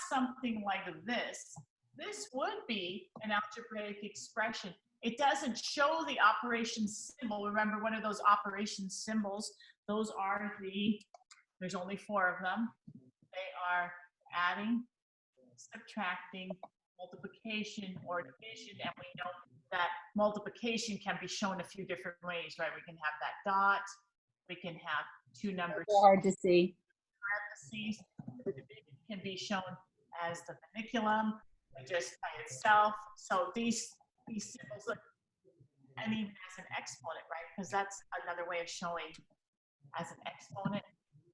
something like this, this would be an algebraic expression. It doesn't show the operation symbol. Remember, what are those operation symbols? Those are there's only 4 of them. They are adding, subtracting, multiplication, or division. And we know that multiplication can be shown a few different ways, right? We can have that dot. We can have 2 numbers. It's hard to see. Parentheses. The division can be shown as the maniculum, just by itself. So these symbols look, and even as an exponent, right? Because that's another way of showing as an exponent.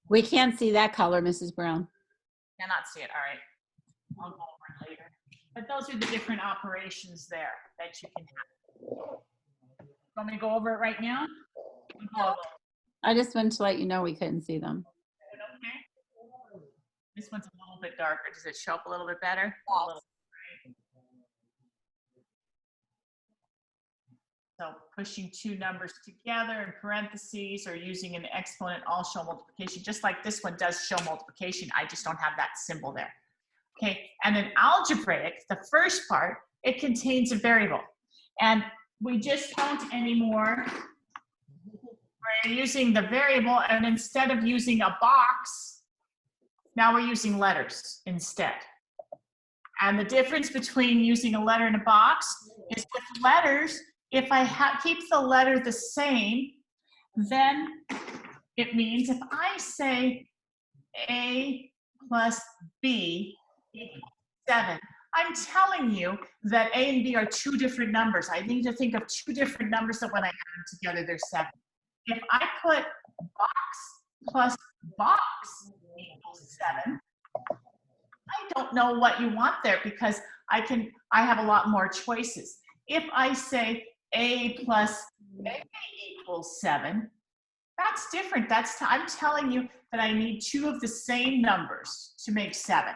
We can't see that color, Mrs. Brown. Cannot see it. All right. I'll go over it later. But those are the different operations there that you can have. Want me to go over it right now? I just wanted to let you know we couldn't see them. Okay. This one's a little bit darker. Does it show up a little bit better? Yes. A little, right? So pushing 2 numbers together in parentheses or using an exponent all show multiplication, just like this one does show multiplication. I just don't have that symbol there. Okay, and in algebraic, the first part, it contains a variable. And we just don't anymore. We're using the variable, and instead of using a box, now we're using letters instead. And the difference between using a letter and a box is with letters, if I keep the letter the same, then it means if I say A plus B equals 7, I'm telling you that A and B are 2 different numbers. I need to think of 2 different numbers that when I add them together, they're 7. If I put box plus box equals 7, I don't know what you want there because I have a lot more choices. If I say A plus A equals 7, that's different. I'm telling you that I need 2 of the same numbers to make 7.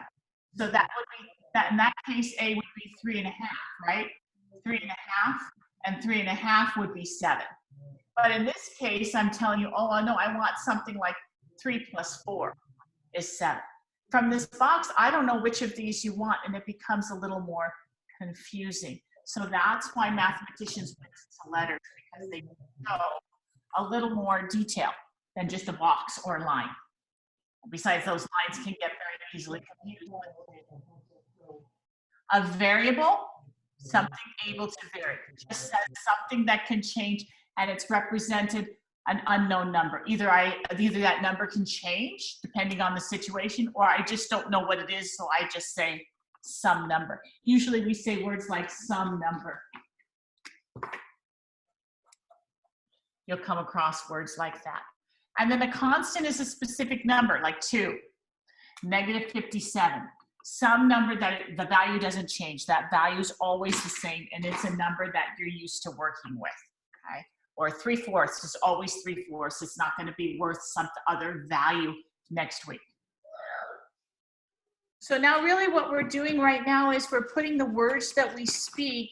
So that would be that in that case, A would be 3.5, right? 3.5 and 3.5 would be 7. But in this case, I'm telling you, oh no, I want something like 3 plus 4 is 7. From this box, I don't know which of these you want, and it becomes a little more confusing. So that's why mathematicians went to letters, because they know a little more detail than just a box or a line. Besides, those lines can get very easily confused. A variable, something able to vary. Just says something that can change, and it's represented an unknown number. Either that number can change depending on the situation, or I just don't know what it is, so I just say some number. Usually we say words like some number. You'll come across words like that. And then a constant is a specific number, like 2, -57. Some number that the value doesn't change. That value is always the same, and it's a number that you're used to working with, okay? Or 3/4 is always 3/4. It's not going to be worth some other value next week. So now really what we're doing right now is we're putting the words that we speak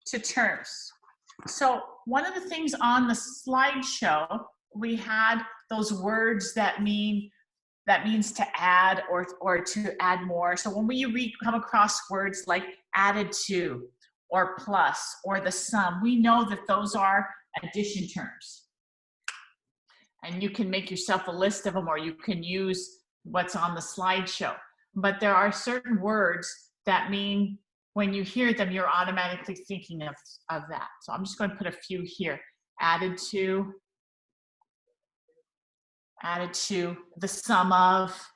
to terms. So one of the things on the slideshow, we had those words that means to add or to add more. So when we come across words like added to or plus or the sum, we know that those are addition terms. And you can make yourself a list of them, or you can use what's on the slideshow. But there are certain words that mean when you hear them, you're automatically thinking of that. So I'm just going to put a few here. Added to, the sum of,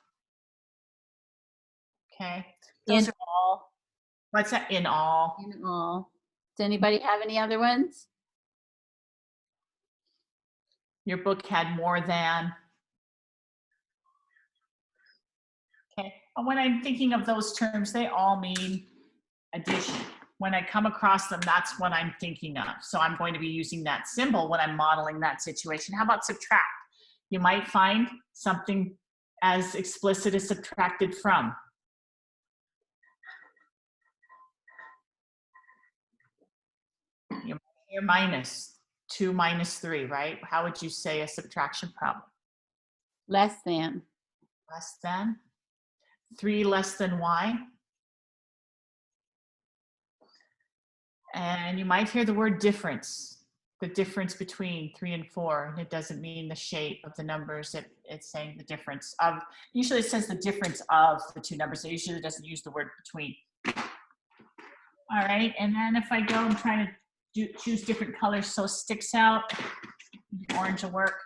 okay. In all. What's that? In all. In all. Does anybody have any other ones? Your book had more than. Okay, and when I'm thinking of those terms, they all mean addition. When I come across them, that's what I'm thinking of. So I'm going to be using that symbol when I'm modeling that situation. How about subtract? You might find something as explicit as subtracted from. You might hear minus. 2 minus 3, right? How would you say a subtraction problem? Less than. Less than. 3 less than y. And you might hear the word difference, the difference between 3 and 4. And it doesn't mean the shape of the numbers. It's saying the difference of, usually it says the difference of the two numbers. It usually doesn't use the word between. All right, and then if I go, I'm trying to choose different colors so it sticks out. Orange will work.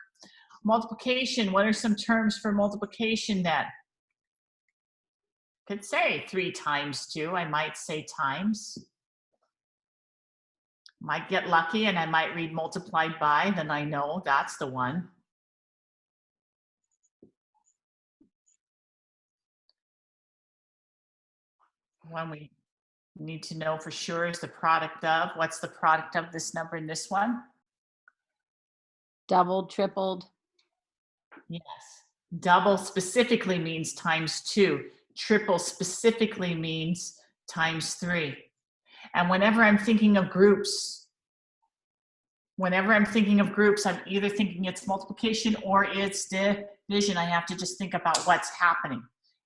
Multiplication, what are some terms for multiplication then? Could say 3 times 2, I might say times. Might get lucky and I might read multiplied by, then I know that's the one. One we need to know for sure is the product of. What's the product of this number and this one? Doubled, tripled. Yes. Double specifically means times 2. Triple specifically means times 3. And whenever I'm thinking of groups, I'm either thinking it's multiplication or it's division. I have to just think about what's happening.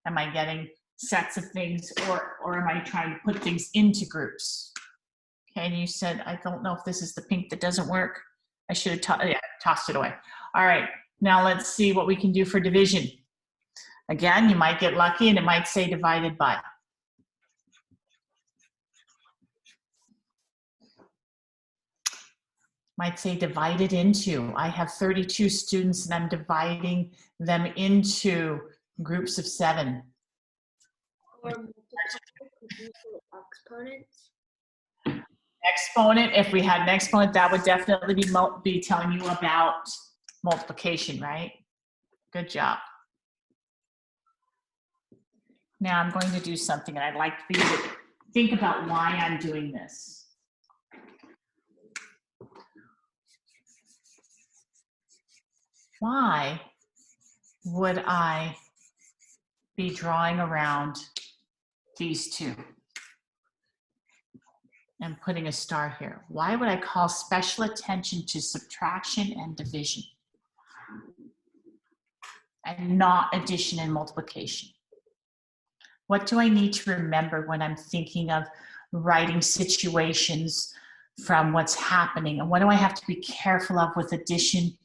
Am I getting sets of things or am I trying to put things into groups? Okay, and you said, I don't know if this is the pink that doesn't work. I should have tossed it away. All right, now let's see what we can do for division. Again, you might get lucky and it might say divided by. Might say divided into. I have 32 students and I'm dividing them into groups of 7. Or exponents. Exponent, if we had an exponent, that would definitely be telling you about multiplication, right? Good job. Now I'm going to do something and I'd like for you to think about why I'm doing this. Why would I be drawing around these two and putting a star here? Why would I call special attention to subtraction and division and not addition and multiplication? What do I need to remember when I'm thinking of writing situations from what's happening? And what do I have to be careful of with addition?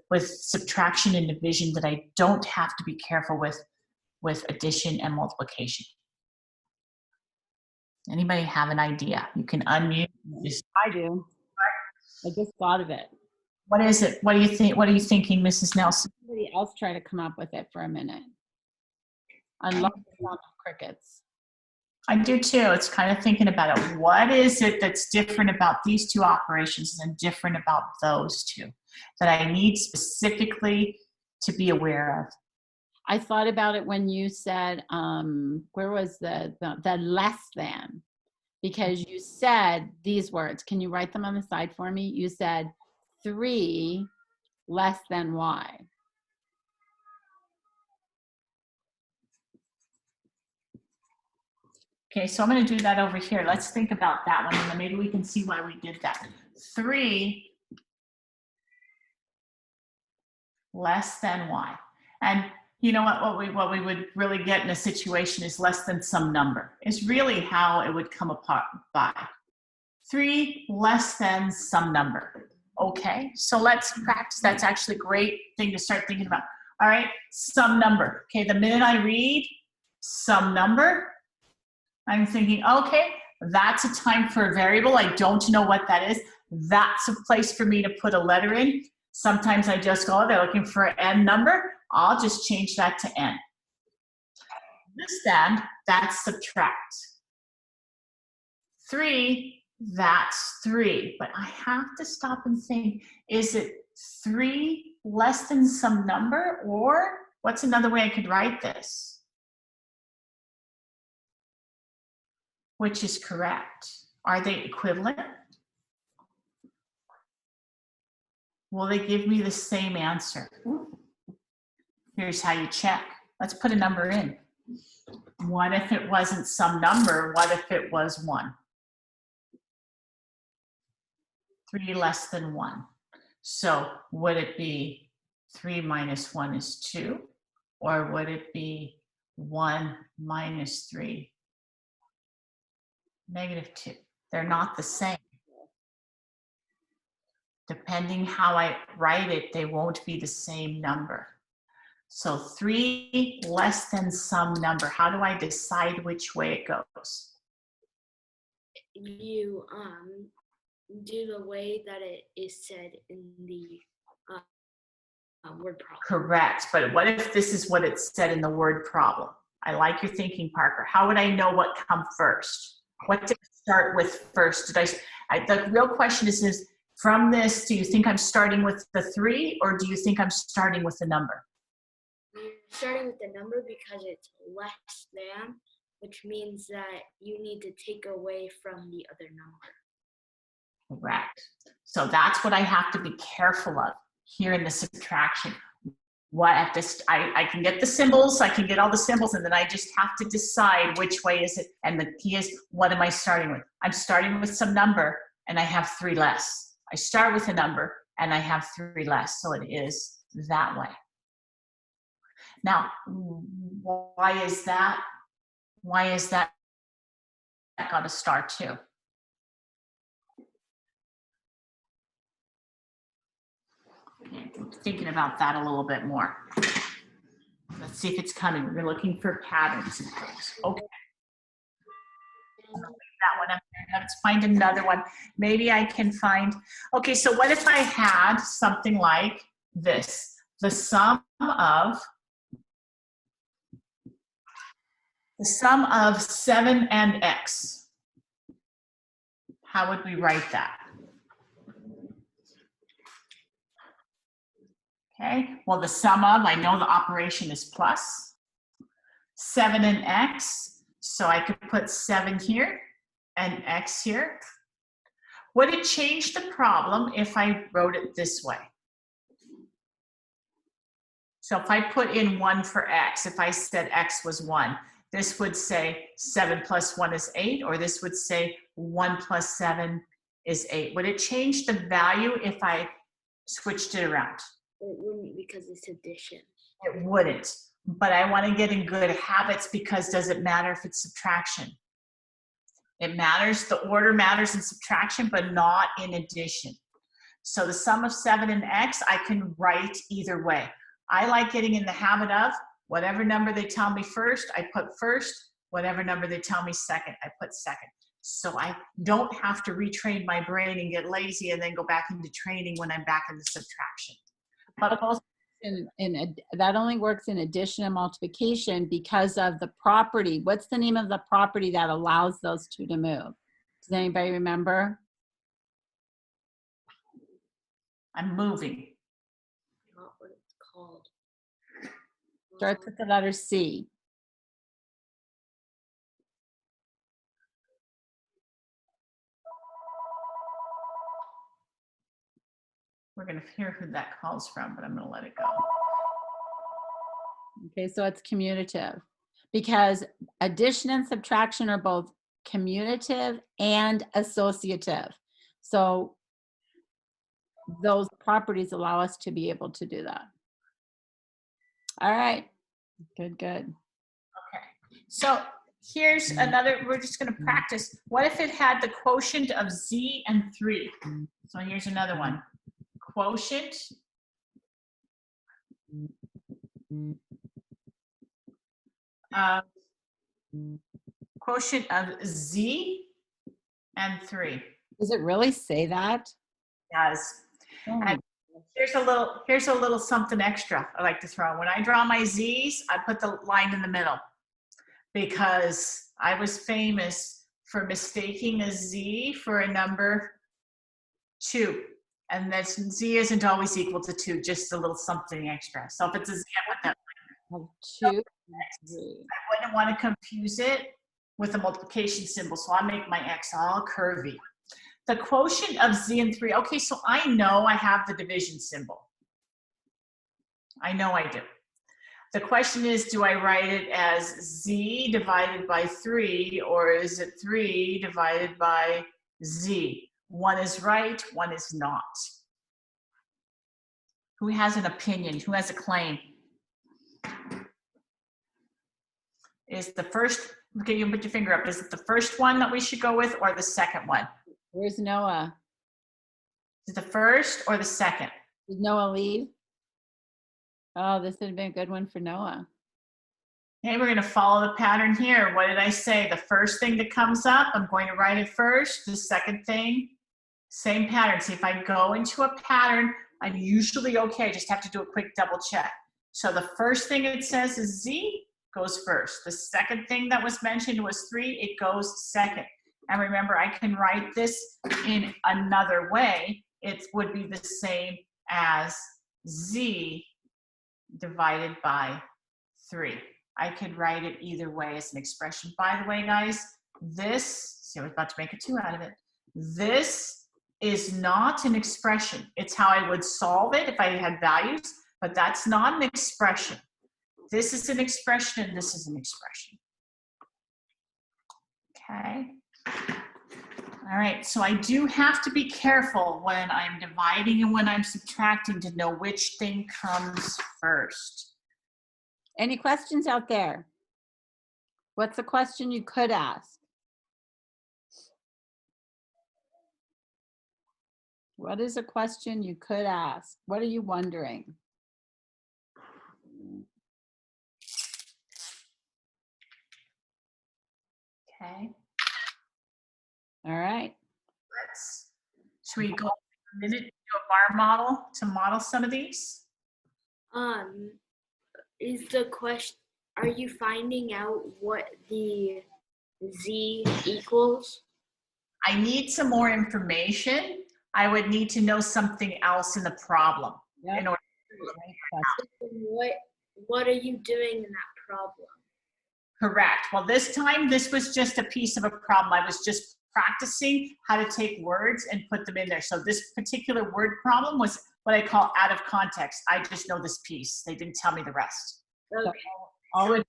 With subtraction and division that I don't have to be careful with addition and multiplication. Anybody have an idea? You can unmute. I do. I just thought of it. What is it? What do you think? What are you thinking, Mrs. Nelson? Somebody else try to come up with it for a minute. I love the sound of crickets. I do too. It's kind of thinking about it. What is it that's different about these two operations and different about those two that I need specifically to be aware of? I thought about it when you said, where was the less than? Because you said these words. Can you write them on the side for me? You said 3 less than y. Okay, so I'm going to do that over here. Let's think about that one, and then maybe we can see why we did that. 3 less than y. And you know what we would really get in a situation is less than some number. Is really how it would come apart by. 3 less than some number. Okay, so let's practice. That's actually a great thing to start thinking about. All right, some number. Okay, the minute I read some number, I'm thinking, okay, that's a time for a variable. I don't know what that is. That's a place for me to put a letter in. Sometimes I just go, they're looking for an n number. I'll just change that to n. This then, that's subtract. 3, that's 3. But I have to stop and think, is it 3 less than some number? Or what's another way I could write this? Which is correct? Are they equivalent? Will they give me the same answer? Here's how you check. Let's put a number in. What if it wasn't some number? What if it was 1? 3 less than 1. So would it be 3 minus 1 is 2? Or would it be 1 minus 3, negative 2. They're not the same. Depending how I write it, they won't be the same number. So 3 less than some number. How do I decide which way it goes? You do the way that it is said in the word problem. Correct. But what if this is what it said in the word problem? I like your thinking, Parker. How would I know what come first? What did I start with first? The real question is from this, do you think I'm starting with the 3 or do you think I'm starting with the number? You're starting with the number because it's less than, which means that you need to take away from the other number. Correct. So that's what I have to be careful of here in the subtraction. I can get the symbols, I can get all the symbols, and then I just have to decide which way is it. And the key is, what am I starting with? I'm starting with some number and I have 3 less. I start with a number and I have 3 less. So it is that way. Now, why is that? Why is that got a star too? I'm thinking about that a little bit more. Let's see if it's coming. We're looking for patterns and things. Okay. That one up there. Let's find another one. Maybe I can find, okay, so what if I had something like this? The sum of 7 and x. How would we write that? Okay, well, the sum of, I know the operation is plus 7 and x, so I could put 7 here and x here. Would it change the problem if I wrote it this way? So if I put in 1 for x, if I said x was 1, this would say 7 plus 1 is 8, or this would say 1 plus 7 is 8. Would it change the value if I switched it around? It wouldn't, because it's addition. It wouldn't, but I want to get in good habits, because does it matter if it's subtraction? It matters, the order matters in subtraction, but not in addition. So the sum of 7 and x, I can write either way. I like getting in the habit of whatever number they tell me first, I put first. Whatever number they tell me second, I put second. So I don't have to retrain my brain and get lazy and then go back into training when I'm back in the subtraction. But also, that only works in addition and multiplication because of the property. What's the name of the property that allows those two to move? Does anybody remember? I'm moving. Not what it's called. Starts with the letter C. We're going to hear who that calls from, but I'm going to let it go. Okay, so it's commutative, because addition and subtraction are both commutative and associative. So those properties allow us to be able to do that. All right, good. Okay, so here's another, we're just going to practice. What if it had the quotient of z and 3? So here's another one. Quotient of z and 3. Does it really say that? Yes. And here's a little something extra I like to throw in. When I draw my z's, I put the line in the middle, because I was famous for mistaking a z for a number 2. And that z isn't always equal to 2, just a little something extra. So if it's a z, I put that. 2, 3. I wouldn't want to confuse it with a multiplication symbol, so I make my x all curvy. The quotient of z and 3. Okay, so I know I have the division symbol. I know I do. The question is, do I write it as z divided by 3, or is it 3 divided by z? One is right, one is not. Who has an opinion? Who has a claim? Is the first, okay, you can put your finger up. Is it the first one that we should go with or the second one? Where's Noah? Is it the first or the second? Did Noah leave? Oh, this would have been a good one for Noah. Okay, we're going to follow the pattern here. What did I say? The first thing that comes up, I'm going to write it first. The second thing, same pattern. See, if I go into a pattern, I'm usually okay. I just have to do a quick double check. So the first thing it says is Z goes first. The second thing that was mentioned was 3. It goes second. And remember, I can write this in another way. It would be the same as Z divided by 3. I could write it either way as an expression. By the way, guys, this, see, I was about to make a 2 out of it. This is not an expression. It's how I would solve it if I had values, but that's not an expression. This is an expression and this is an expression. Okay. All right, so I do have to be careful when I'm dividing and when I'm subtracting to know which thing comes first. Any questions out there? What's a question you could ask? What is a question you could ask? What are you wondering? Okay. All right. Should we go a minute to a bar model to model some of these? Is the question, are you finding out what the Z equals? I need some more information. I would need to know something else in the problem. Yep. In order What are you doing in that problem? Correct. Well, this time, this was just a piece of a problem. I was just practicing how to take words and put them in there. So this particular word problem was what I call out of context. I just know this piece. They didn't tell me the rest. Okay. So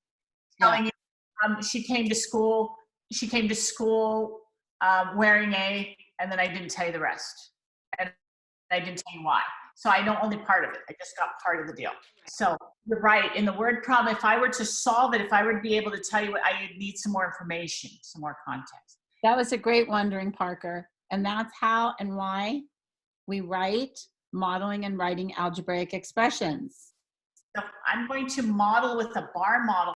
telling you, she came to school wearing a, and then I didn't tell you the rest. And I didn't tell you why. So I know only part of it. I just got part of the deal. So you're right. In the word problem, if I were to solve it, if I were to be able to tell you what, I would need some more information, some more context. That was a great wondering, Parker. And that's how and why we write modeling and writing algebraic expressions. So I'm going to model with a bar model